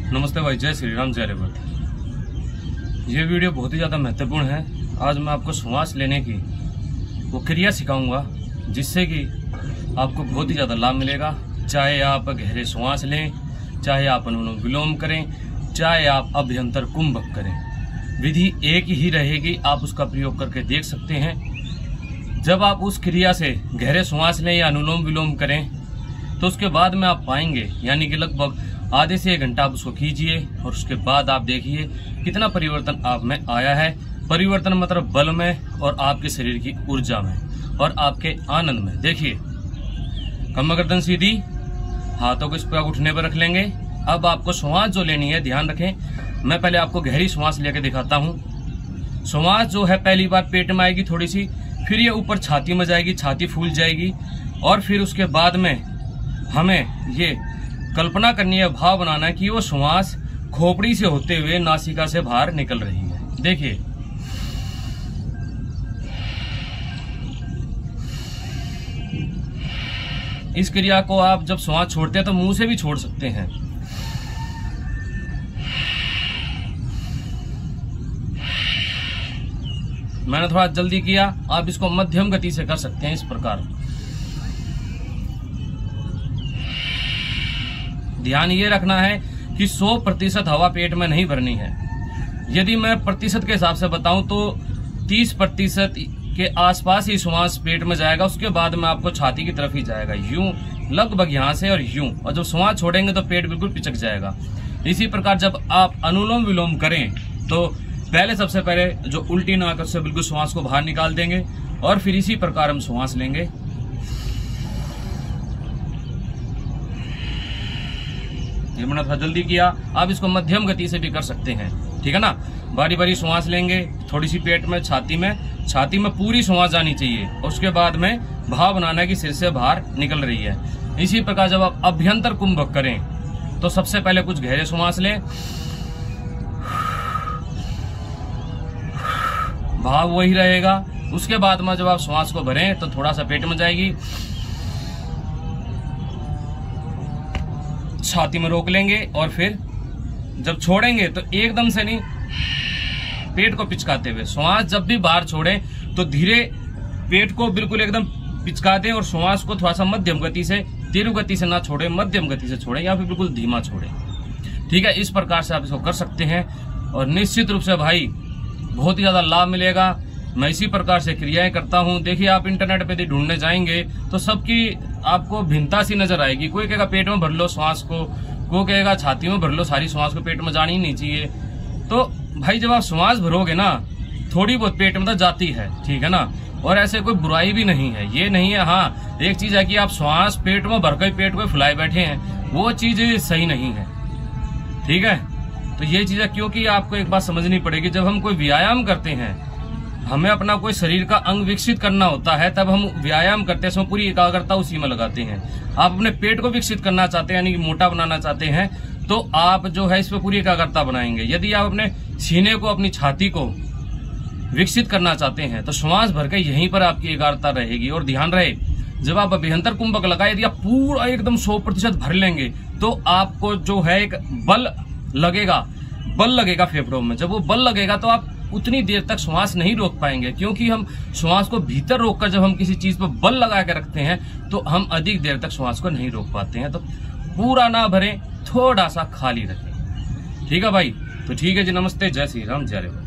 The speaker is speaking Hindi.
नमस्ते भाई, जय श्री राम, जय रेवत। ये वीडियो बहुत ही ज़्यादा महत्वपूर्ण है। आज मैं आपको श्वास लेने की वो क्रिया सिखाऊंगा जिससे कि आपको बहुत ही ज़्यादा लाभ मिलेगा। चाहे आप गहरे श्वास लें, चाहे आप अनुलोम विलोम करें, चाहे आप अभ्यंतर कुंभक करें, विधि एक ही रहेगी। आप उसका प्रयोग करके देख सकते हैं। जब आप उस क्रिया से गहरे श्वास लें या अनुलोम विलोम करें तो उसके बाद में आप पाएंगे, यानी कि लगभग आधे से 1 घंटा आप उसको कीजिए और उसके बाद आप देखिए कितना परिवर्तन आप में आया है। परिवर्तन मतलब बल में और आपके शरीर की ऊर्जा में और आपके आनंद में। देखिए, कमर गर्दन सीधी, हाथों को इस पर उठने पर रख लेंगे। अब आपको श्वास जो लेनी है, ध्यान रखें, मैं पहले आपको गहरी श्वास लेके दिखाता हूँ। श्वास जो है पहली बार पेट में आएगी थोड़ी सी, फिर ये ऊपर छाती में जाएगी, छाती फूल जाएगी और फिर उसके बाद में हमें ये कल्पना करनी है, भाव बनाना है कि वो श्वास खोपड़ी से होते हुए नासिका से बाहर निकल रही है। देखिए, इस क्रिया को आप जब श्वास छोड़ते हैं तो मुंह से भी छोड़ सकते हैं। मैंने थोड़ा जल्दी किया, आप इसको मध्यम गति से कर सकते हैं इस प्रकार। ध्यान ये रखना है कि 100% हवा पेट में नहीं भरनी है। यदि मैं प्रतिशत के हिसाब से बताऊं तो 30% के आसपास ही श्वास पेट में जाएगा, उसके बाद में आपको छाती की तरफ ही जाएगा, यूं लगभग यहां से और यूं। और जब श्वास छोड़ेंगे तो पेट बिल्कुल पिचक जाएगा। इसी प्रकार जब आप अनुलोम विलोम करें तो पहले सबसे पहले जो उल्टी नाक से बिल्कुल श्वास को बाहर निकाल देंगे और फिर इसी प्रकार हम श्वास लेंगे। ये मैंने थोड़ा जल्दी किया, आप इसको मध्यम गति से भी कर सकते हैं, ठीक है ना। बारी बारी श्वास लेंगे, थोड़ी सी पेट में, छाती में पूरी श्वास जानी चाहिए और उसके बाद में भाव बनाना है कि सिर से बाहर निकल रही है। इसी प्रकार जब आप अभ्यंतर कुंभक करें तो सबसे पहले कुछ गहरे श्वास लें, भाव वही रहेगा। उसके बाद में जब आप श्वास को भरें तो थोड़ा सा पेट में जाएगी, छाती में रोक लेंगे और फिर जब छोड़ेंगे तो एकदम से नहीं, पेट को पिचकाते हुए। श्वास जब भी बाहर छोड़ें तो धीरे पेट को बिल्कुल एकदम पिचका दें और श्वास को थोड़ा सा मध्यम गति से, तीव्र गति से ना छोड़ें, मध्यम गति से छोड़ें या फिर बिल्कुल धीमा छोड़ें, ठीक है। इस प्रकार से आप इसको कर सकते हैं और निश्चित रूप से भाई बहुत ही ज्यादा लाभ मिलेगा। मैं इसी प्रकार से क्रियाएं करता हूं। देखिए, आप इंटरनेट पे ढूंढने जाएंगे तो सबकी आपको भिन्नता सी नजर आएगी। कोई कहेगा पेट में भर लो श्वास को, कोई कहेगा छाती में भर लो, सारी श्वास को पेट में जानी ही नहीं चाहिए। तो भाई जब आप श्वास भरोगे ना, थोड़ी बहुत पेट में तो जाती है, ठीक है ना। और ऐसे कोई बुराई भी नहीं है, ये नहीं है। हाँ, एक चीज है कि आप श्वास पेट में भरकर पेट को फुलाए बैठे हैं, वो चीज सही नहीं है, ठीक है। तो ये चीज है, क्योंकि आपको एक बात समझनी पड़ेगी, जब हम कोई व्यायाम करते हैं, हमें अपना कोई शरीर का अंग विकसित करना होता है, तब हम व्यायाम करते हैं, पूरी एकाग्रता उसी में लगाते हैं। आप अपने पेट को विकसित करना चाहते हैं, यानी कि मोटा बनाना चाहते हैं, तो आप जो है इस पर पूरी एकाग्रता बनाएंगे। यदि आप अपने सीने को, अपनी छाती को विकसित करना चाहते हैं तो श्वास भर के यहीं पर आपकी एकाग्रता रहेगी। और ध्यान रहे, जब आप अभ्यंतर कुंभक लगाए, यदि आप पूरा एकदम 100% भर लेंगे तो आपको जो है एक बल लगेगा फेफड़ों में। जब वो बल लगेगा तो आप उतनी देर तक श्वास नहीं रोक पाएंगे, क्योंकि हम श्वास को भीतर रोककर जब हम किसी चीज पर बल लगा के रखते हैं तो हम अधिक देर तक श्वास को नहीं रोक पाते हैं। तो पूरा ना भरें, थोड़ा सा खाली रखें, ठीक है भाई। तो ठीक है जी, नमस्ते, जय श्री राम, जय रेवत।